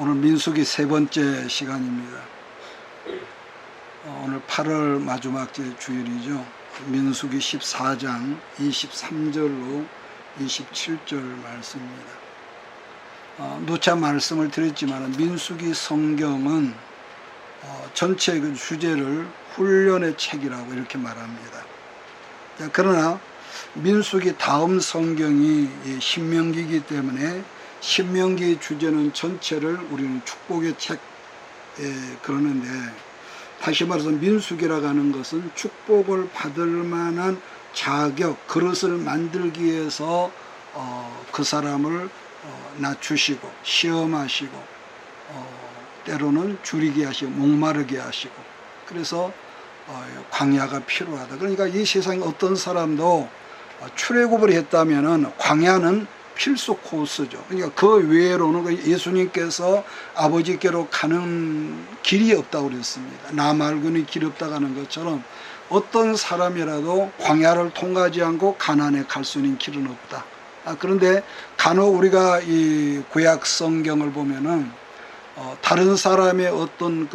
오늘 민수기 세 번째 시간입니다. 오늘 8월 마지막 주일이죠. 민수기 14장 23절로 27절 말씀입니다. 누차 말씀을 드렸지만 민수기 성경은 전체 그 주제를 훈련의 책이라고 이렇게 말합니다. 그러나 민수기 다음 성경이 신명기이기 때문에 신명기 주제는 전체를 우리는 축복의 책 그러는데, 다시 말해서 민수기라고 하는 것은 축복을 받을 만한 자격, 그릇을 만들기 위해서 그 사람을 낮추시고 시험하시고 때로는 줄이게 하시고 목마르게 하시고, 그래서 광야가 필요하다. 그러니까 이 세상에 어떤 사람도 출애굽을 했다면은 광야는 필수 코스죠. 그러니까 그 외로는 예수님께서 아버지께로 가는 길이 없다고 그랬습니다. 나 말고는 길이 없다고 하는 것처럼 어떤 사람이라도 광야를 통과하지 않고 가나안에 갈 수 있는 길은 없다. 그런데 간혹 우리가 이 구약 성경을 보면은 다른 사람의 어떤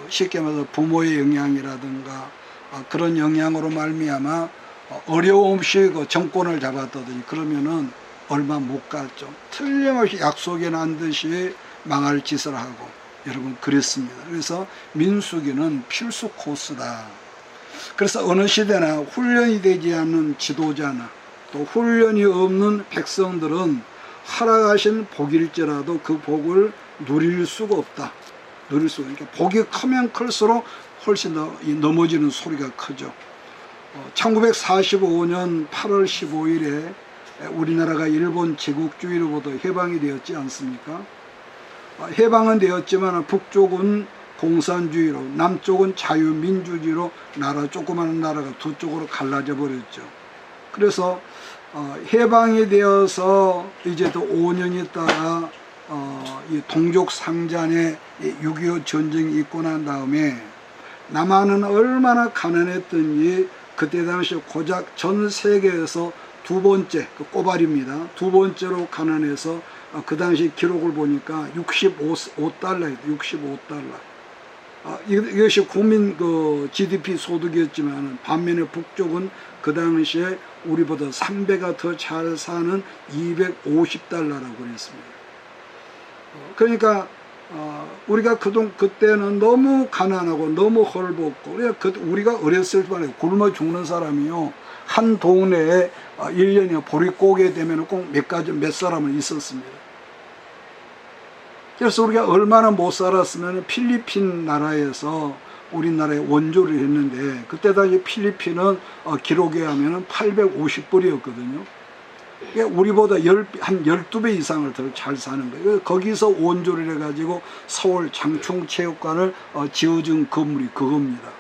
쉽게 말해서 부모의 영향이라든가 그런 영향으로 말미암아 어려움 없이 정권을 잡았다더니 그러면은 얼마 못 갔죠. 틀림없이 약속에 난 듯이 망할 짓을 하고, 여러분 그랬습니다. 그래서 민수기는 필수 코스다. 그래서 어느 시대나 훈련이 되지 않는 지도자나 또 훈련이 없는 백성들은 허락하신 복일지라도 그 복을 누릴 수가 없다. 누릴 수가 없다. 그러니까 복이 크면 클수록 훨씬 더 넘어지는 소리가 크죠. 1945년 8월 15일에 우리나라가 일본 제국주의로부터 해방이 되었지 않습니까? 해방은 되었지만 북쪽은 공산주의로, 남쪽은 자유민주주의로 조그마한 나라가 두 쪽으로 갈라져 버렸죠. 그래서 해방이 되어서 이제 또 5년 있다가 이 동족상잔의 6.25 전쟁이 있고 난 다음에 남한은 얼마나 가난했던지 그때 당시 고작 전 세계에서 두 번째, 꼬발입니다. 두 번째로 가난해서 그 당시 기록을 보니까 65달러예요. 65달러. 이것이 국민 GDP 소득이었지만 반면에 북쪽은 그 당시에 우리보다 3배가 더 잘 사는 250달러라고 그랬습니다. 그러니까 우리가 그때는 너무 가난하고 너무 헐벗고, 우리가 어렸을 때 굶어 죽는 사람이요, 한 동네에 1년에 보릿고개 되면 꼭 몇 사람은 있었습니다. 그래서 우리가 얼마나 못 살았으면 필리핀 나라에서 우리나라에 원조를 했는데, 그때 당시 필리핀은 기록에 하면 850불이었거든요. 우리보다 한 12배 이상을 더 잘 사는 거예요. 거기서 원조를 해가지고 서울 장충체육관을 지어준 건물이 그겁니다.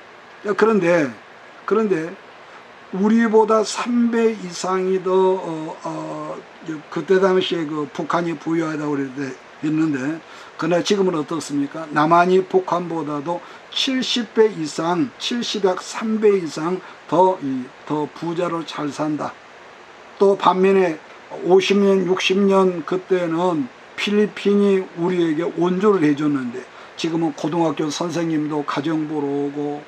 그런데 우리보다 3배 이상이 더 그때 당시에 북한이 부유하다고 했는데, 그러나 지금은 어떻습니까? 남한이 북한보다도 70배 이상, 73배 이상 더 부자로 잘 산다. 또 반면에 50년, 60년 그때는 필리핀이 우리에게 원조를 해줬는데, 지금은 고등학교 선생님도 가정 보러 오고,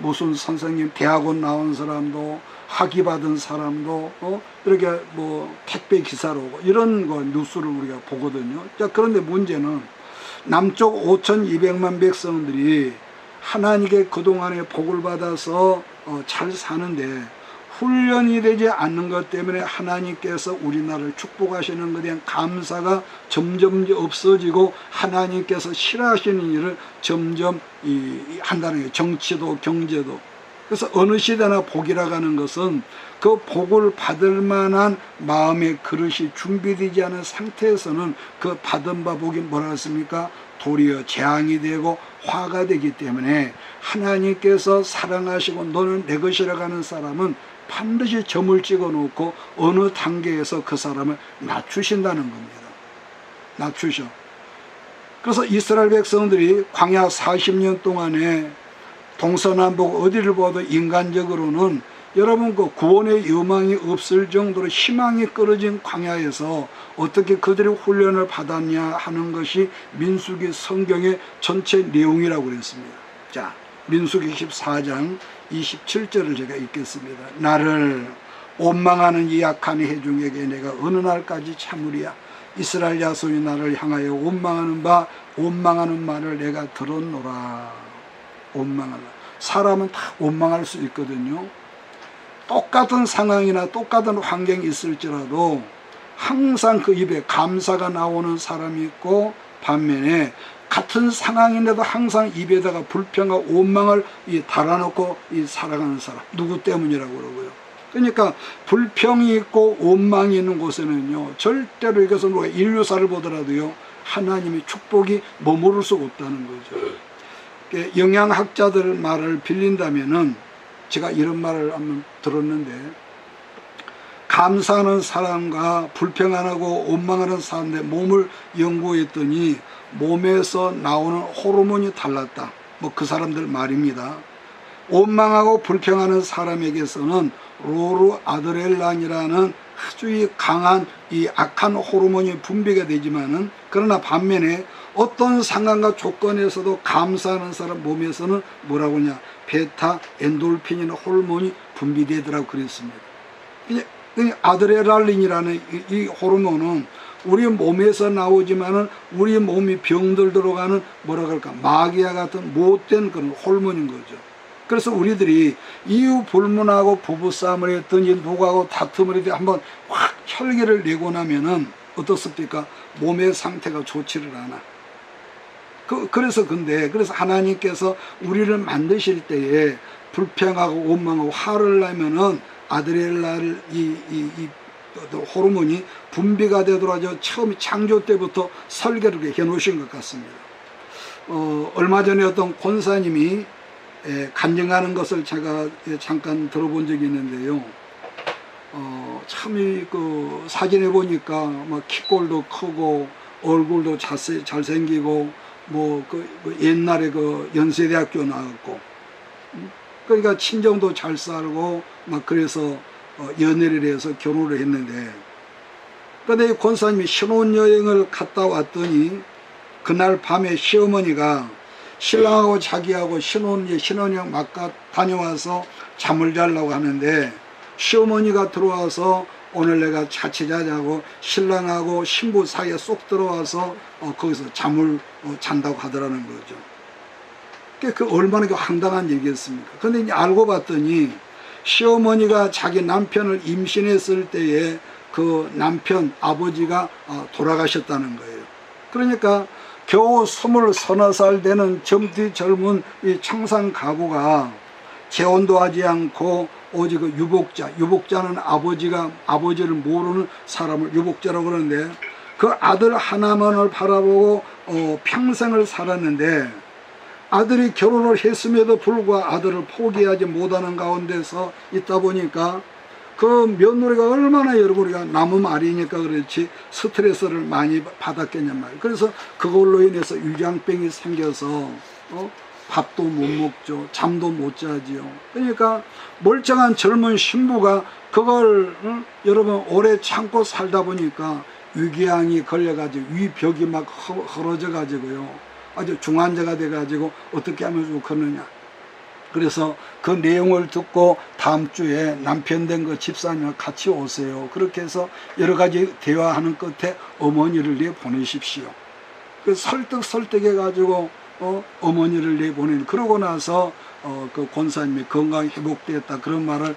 무슨 선생님 대학원 나온 사람도, 학위 받은 사람도 이렇게 택배 기사로 오고, 이런 뉴스를 우리가 보거든요. 그런데 문제는 남쪽 5,200만 백성들이 하나님께 그동안에 복을 받아서 잘 사는데, 훈련이 되지 않는 것 때문에 하나님께서 우리나라를 축복하시는 것에 대한 감사가 점점 없어지고, 하나님께서 싫어하시는 일을 점점 한다는 거예요. 정치도 경제도. 그래서 어느 시대나 복이라고 하는 것은 그 복을 받을 만한 마음의 그릇이 준비되지 않은 상태에서는 그 받은 바 복이 뭐라 했습니까? 도리어 재앙이 되고 화가 되기 때문에, 하나님께서 사랑하시고 너는 내 것이라고 하는 사람은 반드시 점을 찍어 놓고 어느 단계에서 그 사람을 낮추신다는 겁니다. 낮추셔. 그래서 이스라엘 백성들이 광야 40년 동안에 동서남북 어디를 봐도 인간적으로는 여러분 그 구원의 여망이 없을 정도로 희망이 끊어진 광야에서 어떻게 그들이 훈련을 받았냐 하는 것이 민수기 성경의 전체 내용이라고 그랬습니다. 자, 민수기 14장 27절을 제가 읽겠습니다. 나를 원망하는 이 약한 회중에게 내가 어느 날까지 참으리야. 이스라엘 자손이 나를 향하여 원망하는 말을 내가 들었노라. 원망하라. 사람은 다 원망할 수 있거든요. 똑같은 상황이나 똑같은 환경이 있을지라도 항상 그 입에 감사가 나오는 사람이 있고, 반면에 같은 상황인데도 항상 입에다가 불평과 원망을 달아놓고 살아가는 사람, 누구 때문이라고 그러고요. 그러니까 불평이 있고 원망이 있는 곳에는요, 절대로 이것은 우리가 인류사를 보더라도요, 하나님의 축복이 머무를 수 없다는 거죠. 영양학자들 말을 빌린다면은, 제가 이런 말을 한번 들었는데, 감사하는 사람과 불평 안 하고 원망하는 사람의 몸을 연구했더니 몸에서 나오는 호르몬이 달랐다. 뭐 그 사람들 말입니다. 원망하고 불평하는 사람에게서는 노르아드레날린이라는 아주 강한 이 악한 호르몬이 분비가 되지만은, 그러나 반면에 어떤 상황과 조건에서도 감사하는 사람 몸에서는 뭐라고 하냐, 베타 엔돌핀이라는 호르몬이 분비되더라고 그랬습니다. 아드레날린이라는 이 호르몬은 우리 몸에서 나오지만은 우리 몸이 병들도록 하는 뭐라 그럴까, 마귀와 같은 못된 그런 호르몬인 거죠. 그래서 우리들이 이유 불문하고 부부싸움을 했더니 누구하고 다툼을 했더니 한번 확 혈기를 내고 나면은 어떻습니까? 몸의 상태가 좋지를 않아. 그래서 하나님께서 우리를 만드실 때에 불평하고 원망하고 화를 내면은 아드레날린 이 호르몬이 분비가 되도록 처음 창조 때부터 설계를 해 놓으신 것 같습니다. 얼마 전에 어떤 권사님이 간증하는 것을 제가 잠깐 들어본 적이 있는데요. 참 그 사진에 보니까 막 키꼴도 크고 얼굴도 잘생기고 그 옛날에 그 연세대학교 나왔고, 그러니까 친정도 잘 살고 막 그래서 연애를 해서 결혼을 했는데, 그런데 이 권사님이 신혼여행을 갔다 왔더니 그날 밤에 시어머니가 신랑하고 자기하고 신혼여행 막 다녀와서 잠을 자려고 하는데, 시어머니가 들어와서 오늘 내가 같이 자자고 신랑하고 신부 사이에 쏙 들어와서 거기서 잠을 잔다고 하더라는 거죠. 그 얼마나 황당한 얘기였습니까? 그런데 이제 알고 봤더니 시어머니가 자기 남편을 임신했을 때에 그 남편 아버지가 돌아가셨다는 거예요. 그러니까 겨우 20살 되는 젊은 이 청산 가부가 재혼도 하지 않고 오직 그 유복자는 아버지를 모르는 사람을 유복자라고 그러는데, 그 아들 하나만을 바라보고 평생을 살았는데, 아들이 결혼을 했음에도 불구하고 아들을 포기하지 못하는 가운데서 있다 보니까 그 며느리가 얼마나 여러분이가 나무 말이니까 그렇지 스트레스를 많이 받았겠냔 말이에요. 그래서 그걸로 인해서 위장병이 생겨서 밥도 못 먹죠. 잠도 못 자지요. 그러니까 멀쩡한 젊은 신부가 그걸 여러분 오래 참고 살다 보니까 위궤양이 걸려가지고 위벽이 막 헐어져 가지고요, 아주 중환자가 돼 가지고 어떻게 하면 좋겠느냐. 그래서 그 내용을 듣고 다음 주에 남편 된 그 집사님과 같이 오세요. 그렇게 해서 여러 가지 대화하는 끝에 어머니를 내보내십시오. 그 설득해 가지고 어머니를 내보낸, 그러고 나서 그 권사님의 건강이 회복되었다, 그런 말을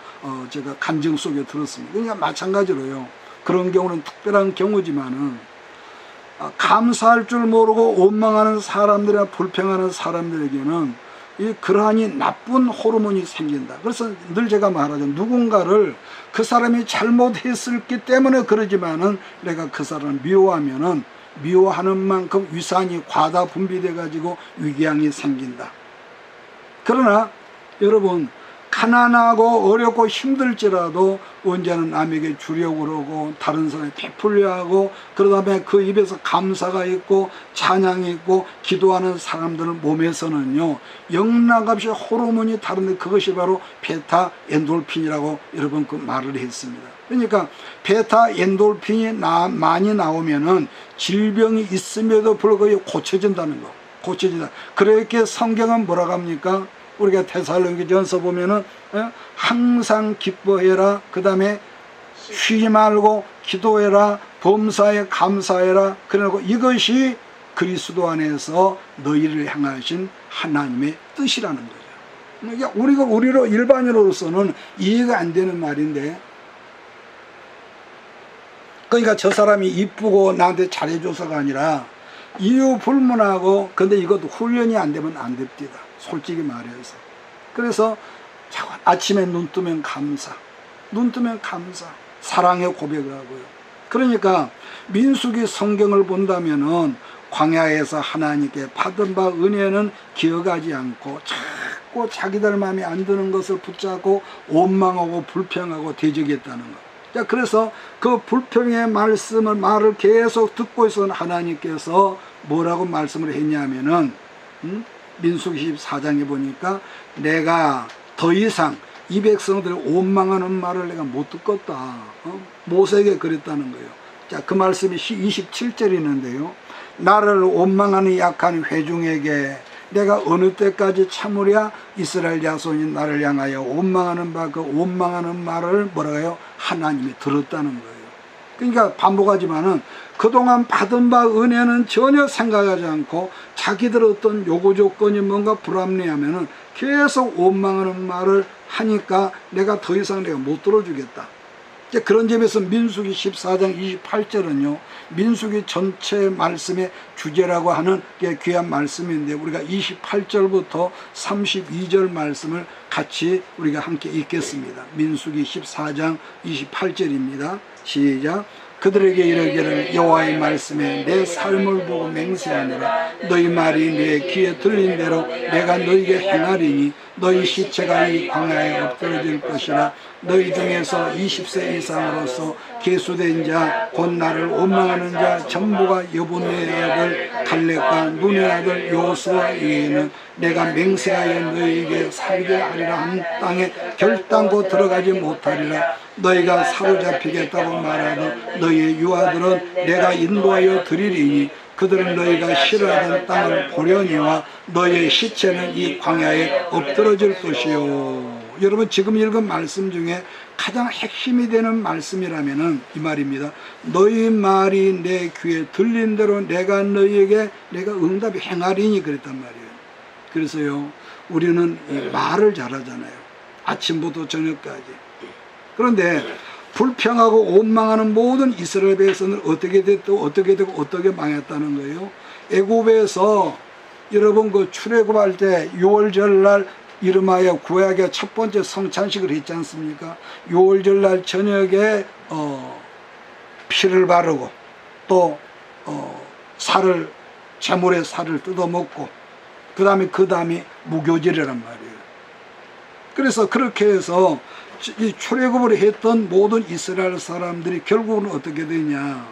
제가 간증 속에 들었습니다. 그러니까 마찬가지로요, 그런 경우는 특별한 경우지만은 감사할 줄 모르고 원망하는 사람들이나 불평하는 사람들에게는 그러하니 나쁜 호르몬이 생긴다. 그래서 늘 제가 말하죠. 누군가를 그 사람이 잘못했었기 때문에 그러지만은 내가 그 사람을 미워하면은 미워하는 만큼 위산이 과다 분비돼 가지고 위궤양이 생긴다. 그러나 여러분, 가난하고 어렵고 힘들지라도 언제는 남에게 주려고 그러고 다른 사람에 베풀려 하고 그러다 보면 그 입에서 감사가 있고 찬양이 있고 기도하는 사람들 몸에서는요 영락없이 호르몬이 다른데 그것이 바로 베타 엔돌핀이라고 여러분 그 말을 했습니다. 그러니까 베타 엔돌핀이 많이 나오면은 질병이 있음에도 불구하고 고쳐진다는 거. 고쳐진다. 그렇게 성경은 뭐라고 합니까? 우리가 데살로니가전서 보면은 항상 기뻐해라. 그 다음에 쉬지 말고 기도해라. 범사에 감사해라. 그리고 이것이 그리스도 안에서 너희를 향하신 하나님의 뜻이라는 거죠. 그러니까 우리로 일반인으로서는 이해가 안 되는 말인데, 그러니까 저 사람이 이쁘고 나한테 잘해줘서가 아니라 이유 불문하고, 근데 이것도 훈련이 안 되면 안 됩니다. 솔직히 말해서. 그래서 아침에 눈 뜨면 감사, 눈 뜨면 감사, 사랑의 고백을 하고요. 그러니까 민수기 성경을 본다면은 광야에서 하나님께 받은 바 은혜는 기억하지 않고 자꾸 자기들 마음에 안 드는 것을 붙잡고 원망하고 불평하고 대적했다는 것. 자, 그래서 그 불평의 말을 계속 듣고 있었던 하나님께서 뭐라고 말씀을 했냐면은 민수기 14장에 보니까 내가 더 이상 이 백성들이 원망하는 말을 내가 못 듣겠다. 모세에게 그랬다는 거예요. 자, 그 말씀이 27절이 있는데요. 나를 원망하는 약한 회중에게 내가 어느 때까지 참으랴? 이스라엘 자손이 나를 향하여 원망하는 바 그 원망하는 말을 뭐라고 해요? 하나님이 들었다는 거예요. 그러니까 반복하지만은 그동안 받은 바 은혜는 전혀 생각하지 않고 자기들 어떤 요구 조건이 뭔가 불합리하면은 계속 원망하는 말을 하니까 내가 더 이상 내가 못 들어주겠다. 그런 점에서 민수기 14장 28절은요 민수기 전체 말씀의 주제라고 하는 귀한 말씀인데, 우리가 28절부터 32절 말씀을 같이 우리가 함께 읽겠습니다. 민수기 14장 28절입니다. 시작. 그들에게 이르기를 여호와의 말씀에 내 삶을 보고 맹세하노라. 너희 말이 내 귀에 들린 대로 내가 너희에게 행하리니 너희 시체가 이 광야에 엎드러질 것이라. 너희 중에서 20세 이상으로서 계수된 자 곧 나를 원망하는 자 전부가 여분의 아들 갈렙과 눈의 아들 여호수아 외에는 내가 맹세하여 너희에게 살게 하리라 한 땅에 결단코 들어가지 못하리라. 너희가 사로잡히겠다고 말하던 너희의 유아들은 내가 인도하여 드리리니 그들은 너희가 싫어하던 땅을 보려니와 너희의 시체는 이 광야에 엎드러질 것이요. 여러분, 지금 읽은 말씀 중에 가장 핵심이 되는 말씀이라면은 이 말입니다. 너희 말이 내 귀에 들린 대로 내가 너희에게 내가 응답이 행하리니 그랬단 말이에요. 그래서요 우리는 이 말을 잘하잖아요. 아침부터 저녁까지. 그런데 불평하고 원망하는 모든 이스라엘 백성들 어떻게 됐고 어떻게 되고 어떻게 망했다는 거예요. 애굽에서 여러분 그 출애굽할 때 6월절 날 이름하여 구약의 첫 번째 성찬식을 했지 않습니까? 6월절 날 저녁에 피를 바르고 또 살을 재물의 살을 뜯어먹고 그 다음에 무교절이란 말이에요. 그래서 그렇게 해서 이 출애굽을 했던 모든 이스라엘 사람들이 결국은 어떻게 되냐,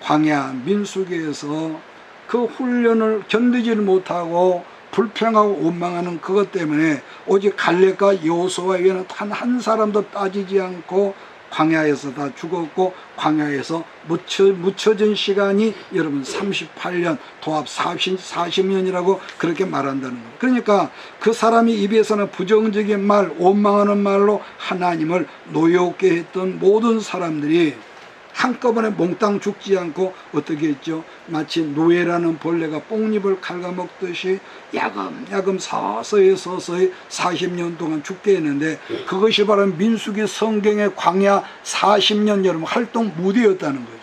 광야 민수기에서 그 훈련을 견디지를 못하고 불평하고 원망하는 그것 때문에 오직 갈렙과 여호수아 외에는 단 한 사람도 빠지지 않고 광야에서 다 죽었고, 광야에서 묻혀진 시간이 여러분 38년, 도합 40년이라고 그렇게 말한다는 거예요. 그러니까 그 사람이 입에서는 부정적인 말, 원망하는 말로 하나님을 노엽게 했던 모든 사람들이 한꺼번에 몽땅 죽지 않고 어떻게 했죠? 마치 노예라는 벌레가 뽕잎을 갉아먹듯이 야금야금 서서히 40년 동안 죽게 했는데, 그것이 바로 민수기 성경의 광야 40년 여러분 활동 무대였다는 거죠.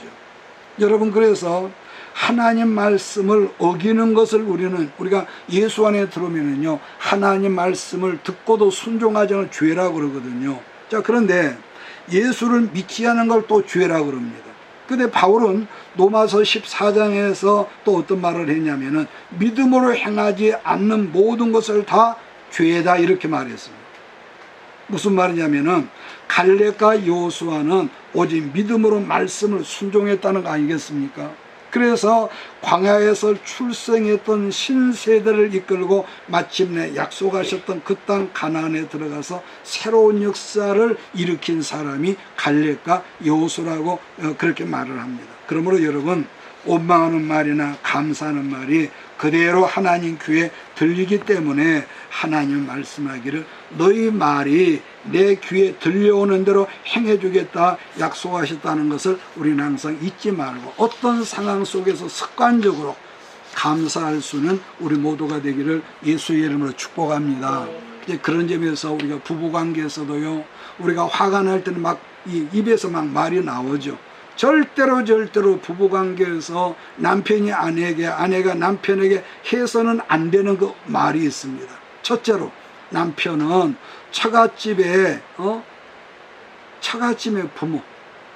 여러분, 그래서 하나님 말씀을 어기는 것을 우리가 예수 안에 들어오면은요 하나님 말씀을 듣고도 순종하지 않은 죄라고 그러거든요. 자, 그런데 예수를 믿지 않은 걸 또 죄라고 그럽니다. 근데 바울은 로마서 14장에서 또 어떤 말을 했냐면은 믿음으로 행하지 않는 모든 것을 다 죄다 이렇게 말했습니다. 무슨 말이냐면은 갈렙과 여호수아는 오직 믿음으로 말씀을 순종했다는 거 아니겠습니까? 그래서 광야에서 출생했던 신세대를 이끌고 마침내 약속하셨던 그 땅 가나안에 들어가서 새로운 역사를 일으킨 사람이 갈렙과 여호수아라고 그렇게 말을 합니다. 그러므로 여러분, 원망하는 말이나 감사하는 말이 그대로 하나님 귀에 들리기 때문에 하나님 말씀하기를 너희 말이 내 귀에 들려오는 대로 행해주겠다 약속하셨다는 것을 우리는 항상 잊지 말고 어떤 상황 속에서 습관적으로 감사할 수는 우리 모두가 되기를 예수의 이름으로 축복합니다. 이제 그런 점에서 우리가 부부관계에서도요, 우리가 화가 날 때는 막 입에서 막 말이 나오죠. 절대로 부부관계에서 남편이 아내에게, 아내가 남편에게 해서는 안 되는 그 말이 있습니다. 첫째로 남편은 처갓집에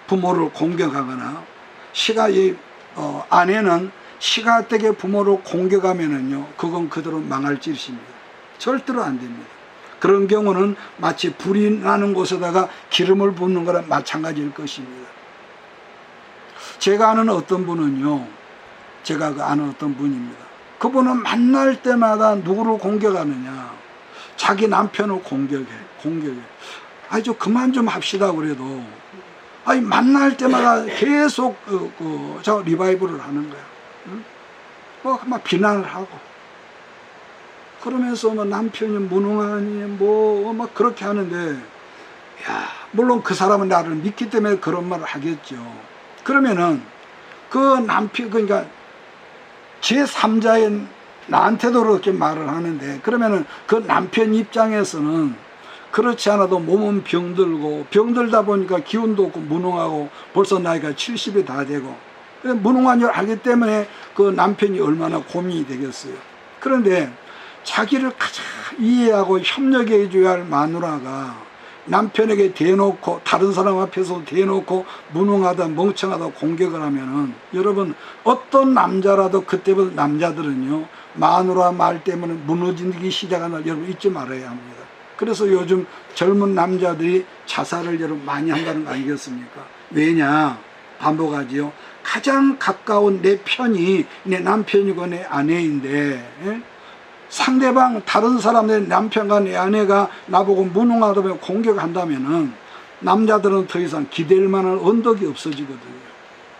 부모를 공격하거나 아내는 시가댁의 부모를 공격하면은요, 그건 그대로 망할 짓입니다. 절대로 안 됩니다. 그런 경우는 마치 불이 나는 곳에다가 기름을 붓는 거랑 마찬가지일 것입니다. 제가 아는 어떤 분은요, 그분은 만날 때마다 누구를 공격하느냐? 자기 남편을 공격해. 아니, 좀 그만 좀 합시다, 그래도. 아니, 만날 때마다 계속, 리바이벌을 하는 거야. 응? 막 비난을 하고. 그러면서 남편이 무능하니, 막 그렇게 하는데, 야, 물론 그 사람은 나를 믿기 때문에 그런 말을 하겠죠. 그러면은 그 남편, 그러니까 제3자인 나한테도 그렇게 말을 하는데, 그러면은 그 남편 입장에서는 그렇지 않아도 몸은 병들다 보니까 기운도 없고 무능하고 벌써 나이가 70이 다 되고 무능한 줄 알기 때문에 그 남편이 얼마나 고민이 되겠어요. 그런데 자기를 가장 이해하고 협력해 줘야 할 마누라가 남편에게 대놓고, 다른 사람 앞에서 대놓고 무능하다 멍청하다 공격을 하면은, 여러분, 어떤 남자라도 그때부터 남자들은요, 마누라 말 때문에 무너지기 시작하는 걸 여러분 잊지 말아야 합니다. 그래서 요즘 젊은 남자들이 자살을 여러분 많이 한다는 거 아니겠습니까? 왜냐? 반복하지요. 가장 가까운 내 편이 내 남편이고 내 아내인데, 상대방 다른 사람의 남편과 내 아내가 나보고 무능하다고 공격한다면은 남자들은 더 이상 기댈 만한 언덕이 없어지거든요.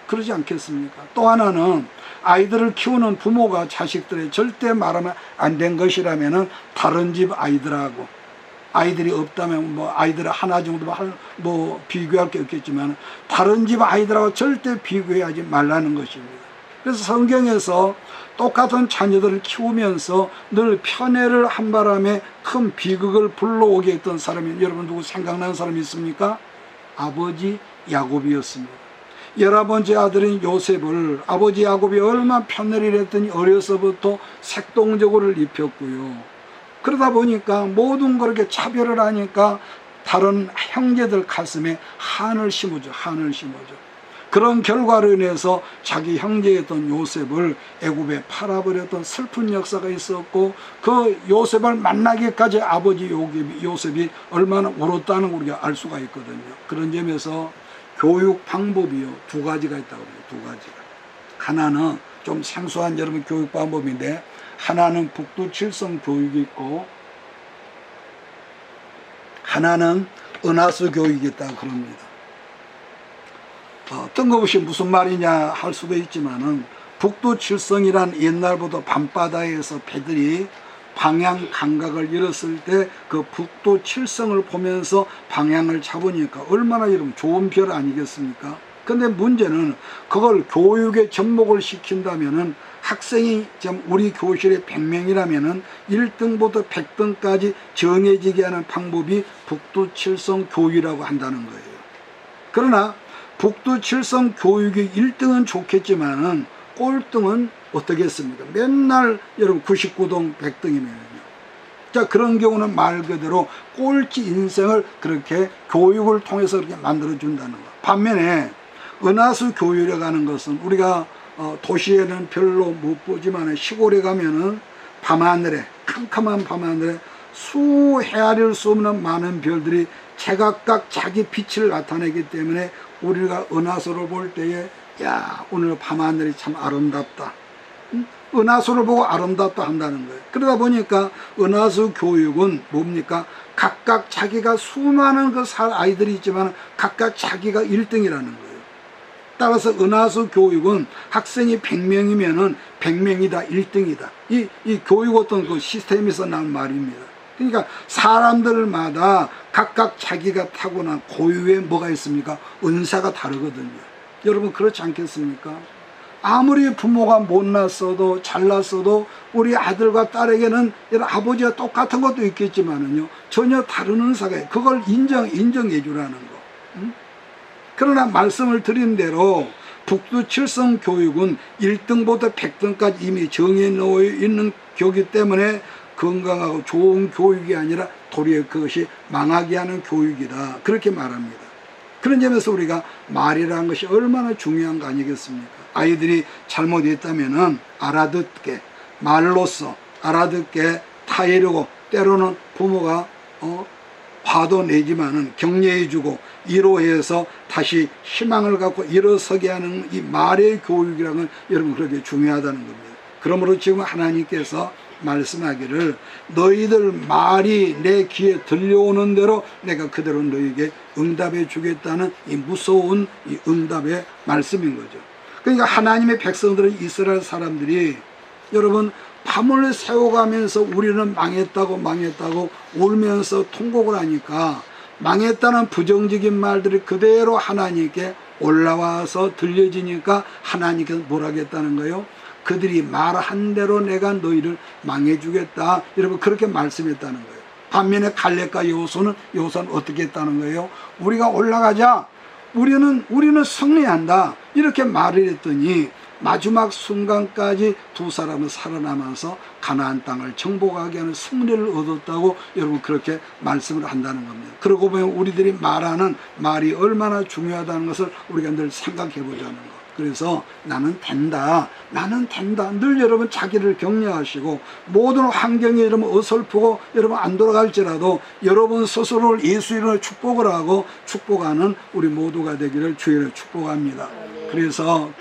그러지 않겠습니까? 또 하나는 아이들을 키우는 부모가 자식들에 절대 말하면 안 된 것이라면은 다른 집 아이들하고, 아이들이 없다면 아이들 하나 정도 비교할 게 없겠지만 다른 집 아이들하고 절대 비교하지 말라는 것입니다. 그래서 성경에서 똑같은 자녀들을 키우면서 늘 편애를 한 바람에 큰 비극을 불러오게 했던 사람이, 여러분 누구 생각나는 사람이 있습니까? 아버지 야곱이었습니다. 11번째 아들인 요셉을 아버지 야곱이 얼마나 편애를 했더니 어려서부터 색동적으로 입혔고요. 그러다 보니까 모든 그렇게 차별을 하니까 다른 형제들 가슴에 한을 심어줘. 그런 결과로 인해서 자기 형제였던 요셉을 애굽에 팔아버렸던 슬픈 역사가 있었고, 그 요셉을 만나기까지 아버지 요셉이 얼마나 울었다는 걸 우리가 알 수가 있거든요. 그런 점에서 교육 방법이요, 두 가지가 있다고 해요. 두 가지가. 하나는 좀 생소한 여러분 교육 방법인데, 하나는 북두칠성 교육이 있고 하나는 은하수 교육이 있다고 그럽니다. 뜬금없이 무슨 말이냐 할 수도 있지만은, 북두칠성이란 옛날부터 밤바다에서 배들이 방향 감각을 잃었을 때 그 북두칠성을 보면서 방향을 잡으니까 얼마나 여러분 좋은 별 아니겠습니까? 근데 문제는 그걸 교육에 접목을 시킨다면은 학생이 지금 우리 교실에 100명이라면은 1등부터 100등까지 정해지게 하는 방법이 북두칠성 교육이라고 한다는 거예요. 그러나 북두칠성 교육이 1등은 좋겠지만은 꼴등은 어떻겠습니까? 맨날 여러분 99등 100등이면요. 자, 그런 경우는 말 그대로 꼴찌 인생을 그렇게 교육을 통해서 그렇게 만들어준다는 거. 반면에 은하수 교육이라고 하는 것은 우리가 도시에는 별로 못 보지만 시골에 가면은 밤하늘에, 캄캄한 밤하늘에 헤아릴 수 없는 많은 별들이 제각각 자기 빛을 나타내기 때문에 우리가 은하수를 볼 때에 야, 오늘 밤하늘이 참 아름답다. 은하수를 보고 아름답다 한다는 거예요. 그러다 보니까 은하수 교육은 뭡니까? 각각 자기가 수많은 그 아이들이 있지만 각각 자기가 1등이라는 거예요. 따라서 은하수 교육은 학생이 100명이면은 100명이 다 1등이다. 이 교육 어떤 그 시스템에서 난 말입니다. 그러니까 사람들마다 각각 자기가 타고난 고유의 뭐가 있습니까? 은사가 다르거든요. 여러분 그렇지 않겠습니까? 아무리 부모가 못났어도 잘났어도 우리 아들과 딸에게는 아버지와 똑같은 것도 있겠지만은요 전혀 다른 은사가 그걸 인정해 주라는 거. 응? 그러나 말씀을 드린 대로 북두칠성 교육은 1등부터 100등까지 이미 정해 놓여 있는 교육이기 때문에 건강하고 좋은 교육이 아니라 도리어 그것이 망하게 하는 교육이다. 그렇게 말합니다. 그런 점에서 우리가 말이라는 것이 얼마나 중요한 거 아니겠습니까? 아이들이 잘못했다면은 알아듣게, 말로써 알아듣게 타이르고 때로는 부모가 화도 내지만은 격려해주고 위로해서 다시 희망을 갖고 일어서게 하는 이 말의 교육이라는 건 여러분 그렇게 중요하다는 겁니다. 그러므로 지금 하나님께서 말씀하기를 너희들 말이 내 귀에 들려오는 대로 내가 그대로 너희에게 응답해 주겠다는 이 무서운 이 응답의 말씀인 거죠. 그러니까 하나님의 백성들은 이스라엘 사람들이 여러분 밤을 새워가면서 우리는 망했다고 울면서 통곡을 하니까 망했다는 부정적인 말들이 그대로 하나님께 올라와서 들려지니까 하나님께서 뭘 하겠다는 거예요? 그들이 말한 대로 내가 너희를 망해주겠다. 여러분 그렇게 말씀했다는 거예요. 반면에 갈렙과 여호수아는 어떻게 했다는 거예요? 우리가 올라가자. 우리는 승리한다. 이렇게 말을 했더니 마지막 순간까지 두 사람은 살아남아서 가나안 땅을 정복하게 하는 승리를 얻었다고 여러분 그렇게 말씀을 한다는 겁니다. 그러고 보면 우리들이 말하는 말이 얼마나 중요하다는 것을 우리가 늘 생각해 보자는 거. 그래서 나는 된다. 늘 여러분 자기를 격려하시고 모든 환경이 여러분 어설프고 여러분 안 돌아갈지라도 여러분 스스로를 예수 이름으로 축복을 하고 축복하는 우리 모두가 되기를 주의를 축복합니다. 그래서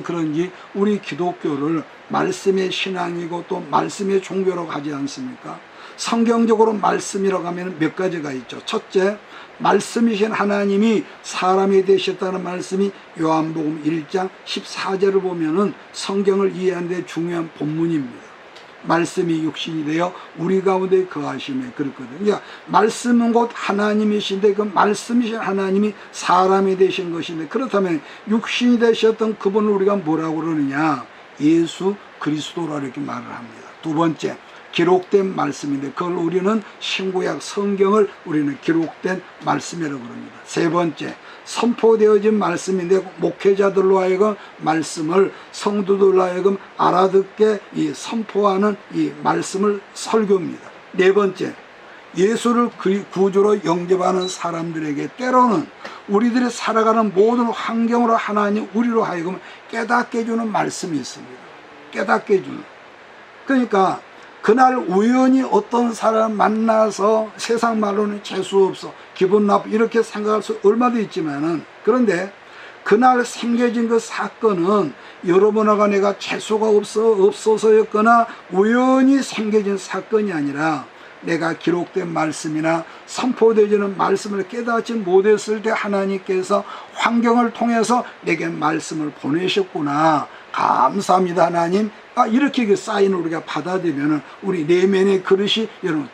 그런지 우리 기독교를 말씀의 신앙이고 또 말씀의 종교라고 하지 않습니까? 성경적으로 말씀이라고 하면 몇 가지가 있죠. 첫째, 말씀이신 하나님이 사람이 되셨다는 말씀이 요한복음 1장 14절을 보면은 성경을 이해하는 데 중요한 본문입니다. 말씀이 육신이 되어 우리 가운데 거하심에 그렇거든요. 그러니까 말씀은 곧 하나님이신데 그 말씀이신 하나님이 사람이 되신 것인데 그렇다면 육신이 되셨던 그분을 우리가 뭐라고 그러느냐? 예수 그리스도라 이렇게 말을 합니다. 두 번째, 기록된 말씀인데 그걸 우리는 신구약 성경을 우리는 기록된 말씀이라고 그럽니다. 세 번째, 선포되어진 말씀인데 목회자들로 하여금 말씀을 성도들로 하여금 알아듣게 이 선포하는 이 말씀을 설교입니다. 네 번째, 예수를 구주로 영접하는 사람들에게 때로는 우리들이 살아가는 모든 환경으로 하나님 우리로 하여금 깨닫게 해주는 말씀이 있습니다. 깨닫게 해주는. 그러니까 그날 우연히 어떤 사람 만나서 세상 말로는 재수없어 기분 나쁘 이렇게 생각할 수 얼마도 있지만은 그런데 그날 생겨진 그 사건은 여러분하고 내가 재수가 없어서였거나 우연히 생겨진 사건이 아니라 내가 기록된 말씀이나 선포되어지는 말씀을 깨닫지 못했을 때 하나님께서 환경을 통해서 내게 말씀을 보내셨구나. 감사합니다 하나님. 이렇게 그 사인을 우리가 받아들이면 우리 내면의 그릇이 여러분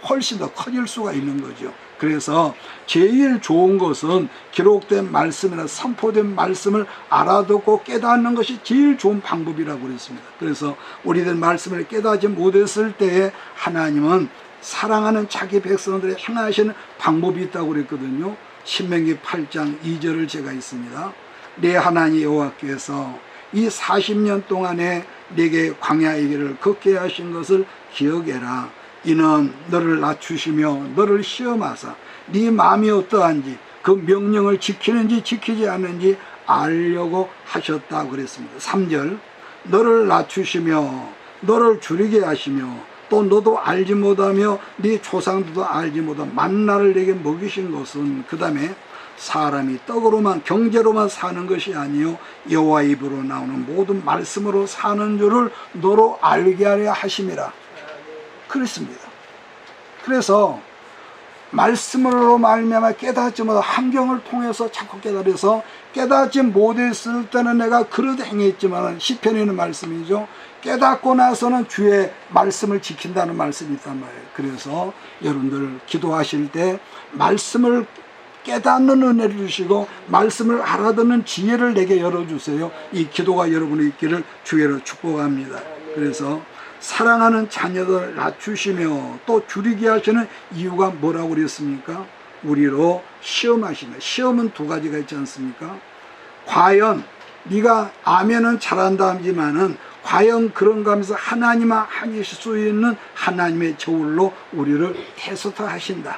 훨씬 더 커질 수가 있는 거죠. 그래서 제일 좋은 것은 기록된 말씀이나 선포된 말씀을 알아듣고 깨닫는 것이 제일 좋은 방법이라고 그랬습니다. 그래서 우리들 말씀을 깨닫지 못했을 때에 하나님은 사랑하는 자기 백성들의 행하시는 방법이 있다고 그랬거든요. 신명기 8장 2절을 제가 있습니다. 내 하나님 여호와께서 이 40년 동안에 내게 광야의 길을 걷게 하신 것을 기억해라. 이는 너를 낮추시며 너를 시험하사 네 마음이 어떠한지 그 명령을 지키는지 지키지 않는지 알려고 하셨다고 그랬습니다. 3절, 너를 낮추시며 너를 줄이게 하시며 또 너도 알지 못하며 네 조상들도 알지 못하며 만나를 내게 먹이신 것은, 그 다음에 사람이 떡으로만 경제로만 사는 것이 아니요 여호와 입으로 나오는 모든 말씀으로 사는 줄을 너로 알게 하려 하심이라 그랬습니다. 그래서 말씀으로 말미암아 깨닫지 못한 환경을 통해서 자꾸 깨달아서, 깨닫지 못했을 때는 내가 그릇 행했지만 시편에 있는 말씀이죠. 깨닫고 나서는 주의 말씀을 지킨다는 말씀이 있단 말이에요. 그래서 여러분들 기도하실 때 말씀을 깨닫는 은혜를 주시고 말씀을 알아듣는 지혜를 내게 열어주세요. 이 기도가 여러분의 있기를 주의로 축복합니다. 그래서 사랑하는 자녀들 낮추시며 또 줄이게 하시는 이유가 뭐라고 그랬습니까? 우리로 시험하시는, 시험은 두 가지가 있지 않습니까? 과연 네가 아멘은 잘한다 하지만은 과연 그런가 하면서 하나님과 하실 수 있는 하나님의 저울로 우리를 테스트 하신다.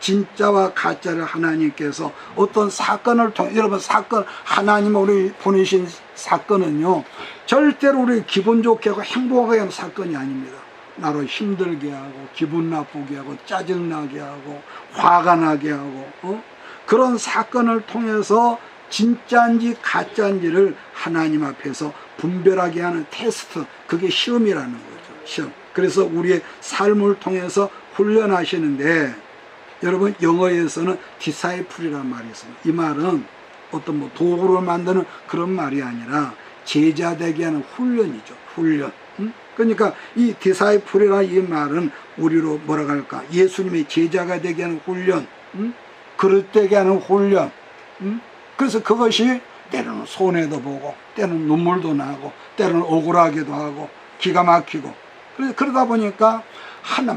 진짜와 가짜를 하나님께서 어떤 사건을 통해, 여러분 사건, 하나님 우리 보내신 사건은요 절대로 우리 기분 좋게 하고 행복하게 하는 사건이 아닙니다. 나로 힘들게 하고 기분 나쁘게 하고 짜증나게 하고 화가 나게 하고 그런 사건을 통해서 진짜인지 가짜인지를 하나님 앞에서 분별하게 하는 테스트, 그게 시험이라는 거죠. 시험. 그래서 우리의 삶을 통해서 훈련하시는데, 여러분 영어에서는 디사이플이라는 말이 있습니다. 이 말은 어떤 뭐 도구를 만드는 그런 말이 아니라 제자 되게 하는 훈련이죠. 훈련. 그러니까 이 디사이플이라는 이 말은 우리로 뭐라고 할까? 예수님의 제자가 되게 하는 훈련, 그릇 되게 하는 훈련. 그래서 그것이 때로는 손해도 보고 때로는 눈물도 나고 때로는 억울하기도 하고 기가 막히고, 그래서 그러다 보니까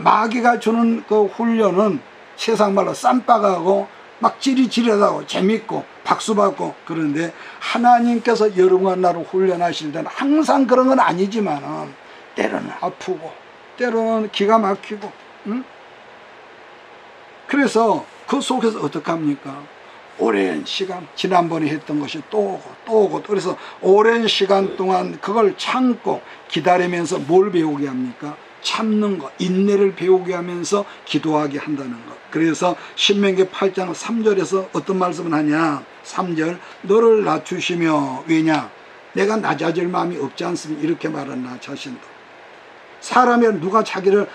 마귀가 주는 그 훈련은 세상 말로 쌈박하고 막 찌릿찌릿하고 재밌고 박수받고, 그런데 하나님께서 여러분과 나를 훈련하실 때는 항상 그런 건 아니지만 때로는 아프고 때로는 기가 막히고, 그래서 그 속에서 어떻게 합니까? 오랜 시간, 지난번에 했던 것이 또 오고 또 오고, 그래서 오랜 시간 동안 그걸 참고 기다리면서 뭘 배우게 합니까? 참는 것, 인내를 배우게 하면서 기도하게 한다는 것. 그래서 신명기 8장 3절에서 어떤 말씀을 하냐? 3절, 너를 낮추시며, 왜냐? 내가 낮아질 마음이 없지 않습니까? 이렇게 말한 나 자신도. 사람이 누가 자기를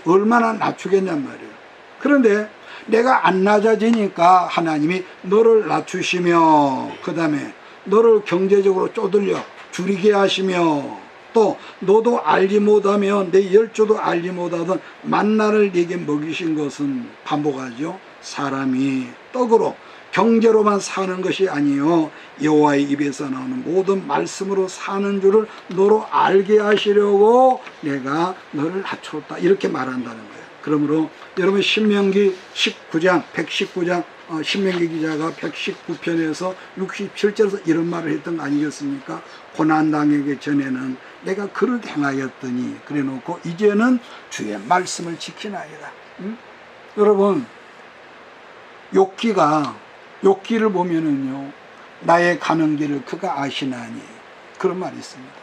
얼마나 낮추겠냔 말이에요. 그런데 내가 안 낮아지니까 하나님이 너를 낮추시며, 그 다음에 너를 경제적으로 쪼들려 줄이게 하시며, 또 너도 알지 못하며 내 열조도 알지 못하던 만나를 네게 먹이신 것은, 반복하죠. 사람이 떡으로 경제로만 사는 것이 아니요 여호와의 입에서 나오는 모든 말씀으로 사는 줄을 너로 알게 하시려고 내가 너를 낮췄다, 이렇게 말한다는 거예요. 그러므로 여러분 신명기 19장 119장 신명기 기자가 119편에서 67절에서 이런 말을 했던 거 아니겠습니까? 고난당하기 전에는 내가 그릇 행하였더니, 그래 놓고 이제는 주의 말씀을 지키나이다. 여러분 욥기를 보면은요, 나의 가는 길을 그가 아시나니, 그런 말이 있습니다.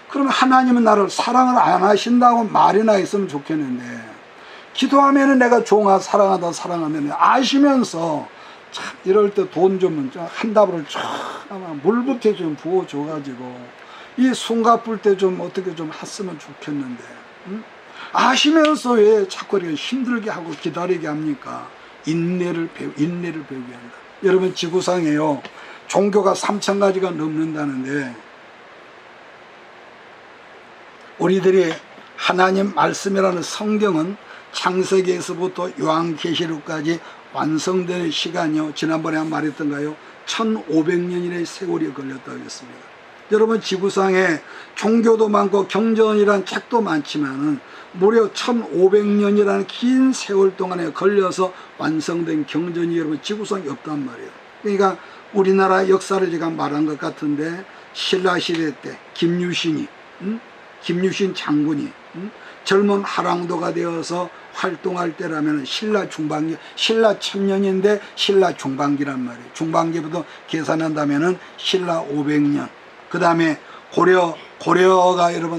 그러면 하나님은 나를 사랑을 안 하신다고 말이나 했으면 좋겠는데, 기도하면은 내가 종아 사랑하다 사랑하면 아시면서 참 이럴 때 돈 좀 한 다발을 쫙 물부터 좀 부어줘가지고 이 숨가쁠 때 좀 어떻게 좀 했으면 좋겠는데, 아시면서 왜 자꾸 이렇게 힘들게 하고 기다리게 합니까? 인내를 배우게 한다. 여러분 지구상에요 종교가 3,000가지가 넘는다는데, 우리들이 하나님 말씀이라는 성경은 창세기에서부터 요한계시록까지 완성되는 시간이요, 지난번에 말했던가요? 1500년이라는 세월이 걸렸다고 했습니다. 여러분 지구상에 종교도 많고 경전이란 책도 많지만은 무려 1500년이라는 긴 세월 동안에 걸려서 완성된 경전이 여러분 지구상에 없단 말이에요. 그러니까 우리나라 역사를 제가 말한 것 같은데, 신라시대 때 김유신 장군이 젊은 하랑도가 되어서 활동할 때라면 신라 중반기, 신라 천년인데 신라 중반기란 말이에요. 중반기부터 계산한다면은 신라 500년, 그 다음에 고려가 여러분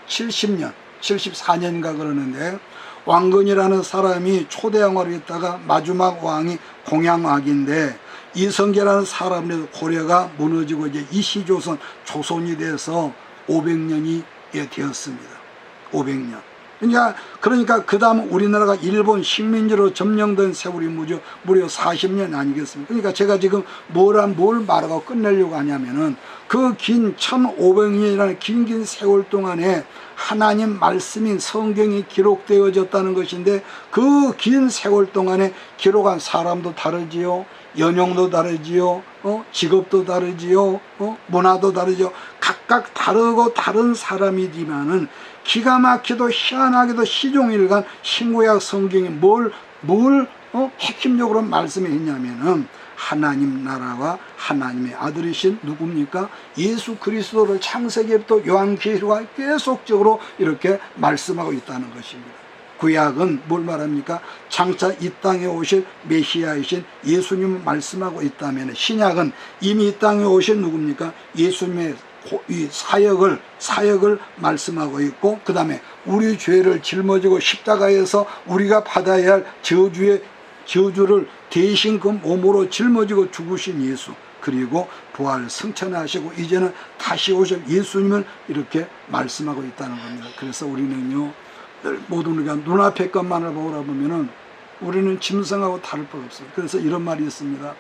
70년 74년인가 그러는데, 왕건이라는 사람이 초대왕으로 있다가 마지막 왕이 공양왕인데, 이성계라는 사람의 고려가 무너지고 이제 이시조선 조선이 돼서 500년이 되었습니다. 500년. 그러니까 그 다음 우리나라가 일본 식민지로 점령된 세월이 무려 40년 아니겠습니까? 그러니까 제가 지금 뭘 말하고 끝내려고 하냐면은, 그 긴 1500년이라는 긴 세월 동안에 하나님 말씀인 성경이 기록되어졌다는 것인데, 그 긴 세월 동안에 기록한 사람도 다르지요, 연령도 다르지요, 직업도 다르지요, 문화도 다르죠. 각각 다르고 다른 사람이지만은 기가 막히도 희한하게도 시종일관 신구약 성경이 뭘 핵심적으로 말씀했냐면은, 하나님 나라와 하나님의 아들이신 누굽니까? 예수 그리스도를 창세기부터 요한계시록과 계속적으로 이렇게 말씀하고 있다는 것입니다. 구약은 뭘 말합니까? 장차 이 땅에 오실 메시아이신 예수님을 말씀하고 있다면, 신약은 이미 이 땅에 오신 누굽니까? 예수님의 이 사역을 말씀하고 있고, 그 다음에 우리 죄를 짊어지고 십자가에서 우리가 받아야 할 저주를 대신 그 몸으로 짊어지고 죽으신 예수, 그리고 부활 승천하시고 이제는 다시 오실 예수님을 이렇게 말씀하고 있다는 겁니다. 그래서 우리는요, 늘 모든 우리가 눈앞의 것만을 보라 보면은 우리는 짐승하고 다를 바가 없습니다. 그래서 이런 말이 있습니다.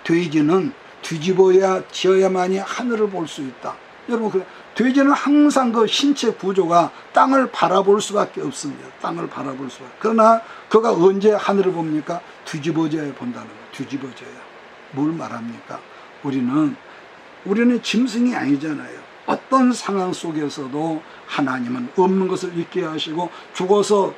돼지는 뒤집어야 지어야만이 하늘을 볼 수 있다. 여러분, 돼지는 항상 그 신체 구조가 땅을 바라볼 수밖에 없습니다. 땅을 바라볼 수밖에. 그러나 그가 언제 하늘을 봅니까? 뒤집어져야 본다는 거예요. 뒤집어져야. 뭘 말합니까? 우리는 짐승이 아니잖아요. 어떤 상황 속에서도 하나님은 없는 것을 있게 하시고, 죽어서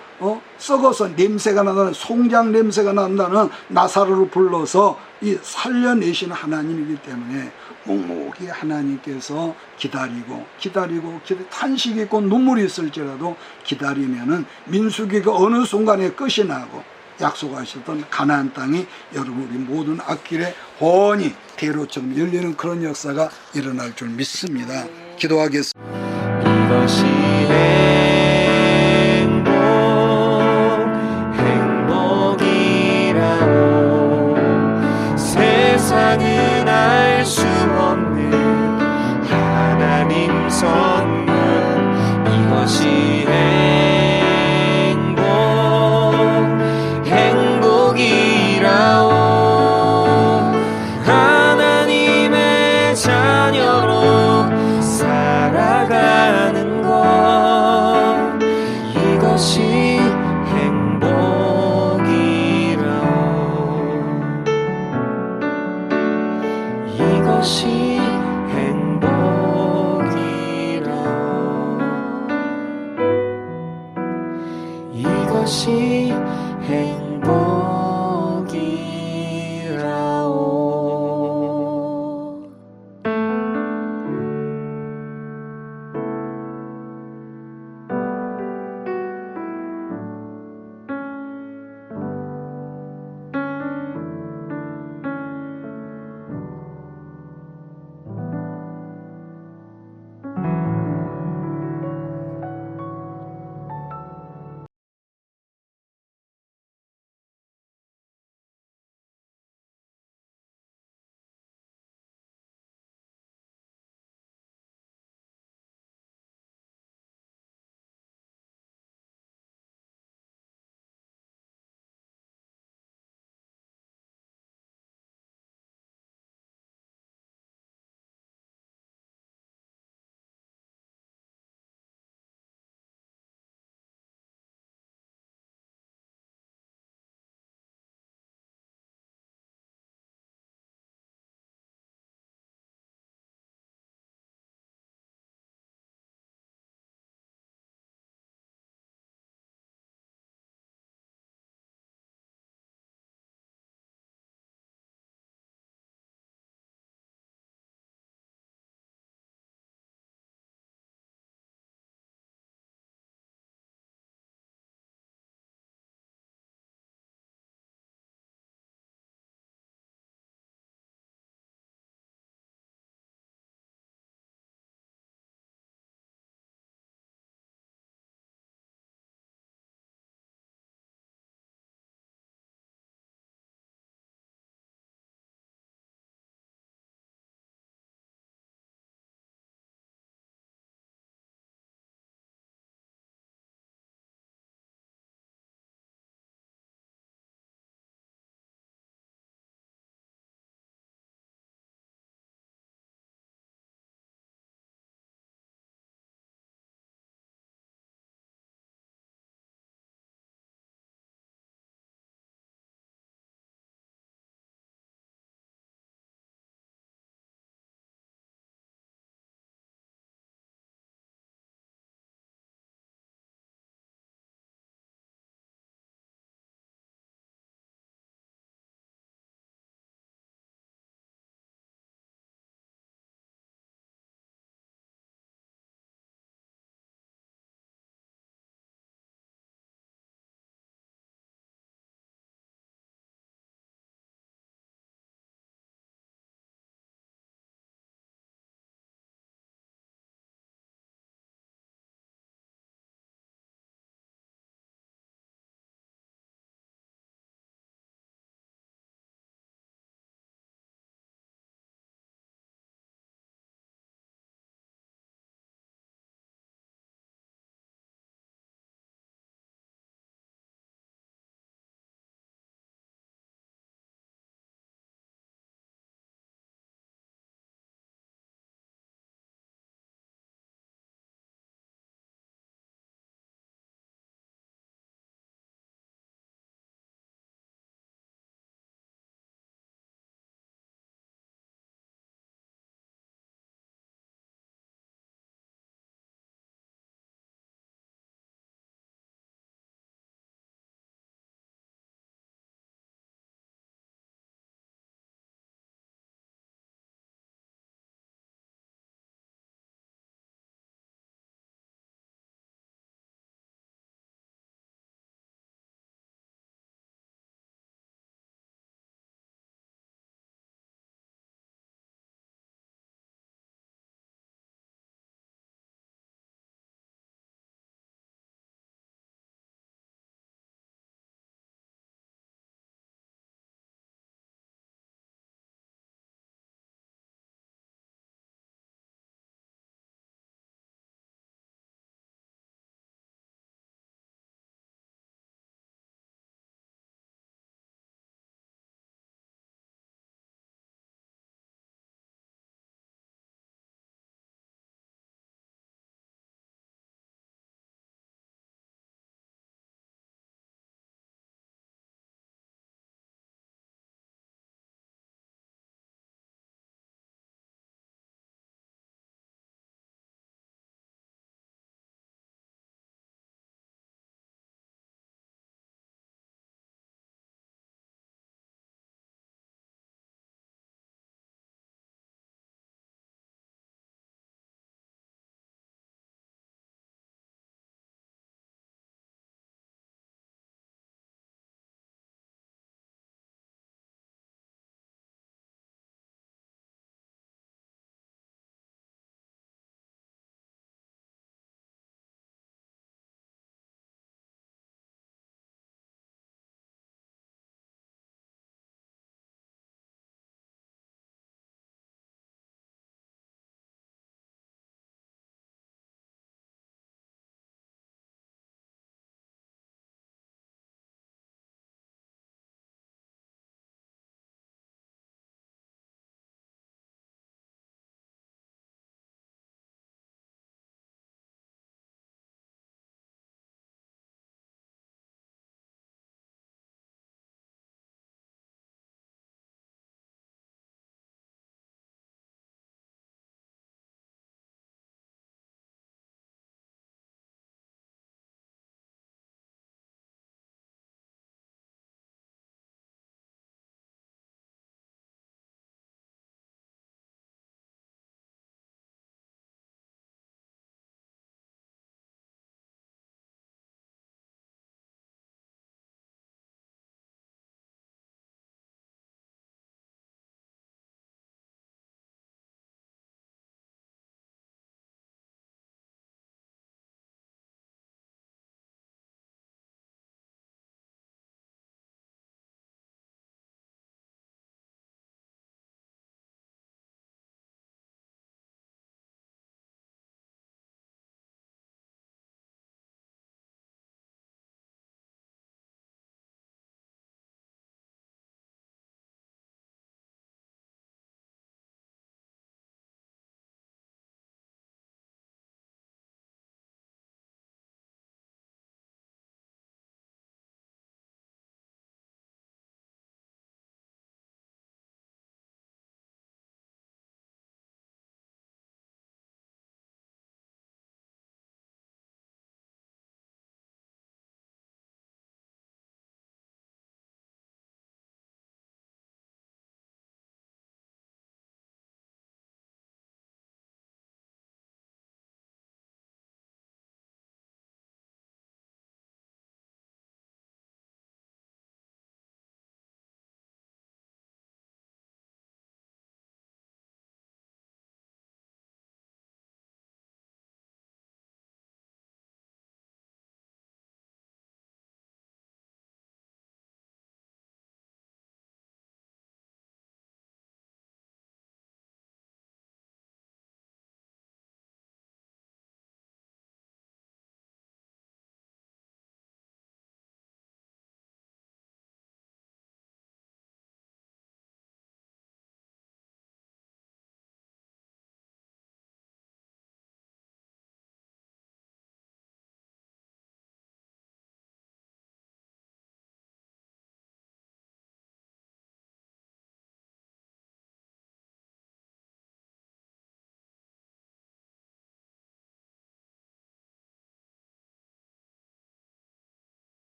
썩어서 냄새가 나는, 송장 냄새가 난다는 나사로를 불러서 살려내신 하나님이기 때문에 묵묵히 하나님께서 기다리고 탄식이 있고 눈물이 있을지라도 기다리면은 민수기가 어느 순간에 끝이 나고 약속하셨던 가나안 땅이 여러분 우리 모든 앞길에 훤히 대로처럼 열리는 그런 역사가 일어날 줄 믿습니다. 기도하겠습니다. 이것이 행복이라고 세상은 알 수 없는 하나님 성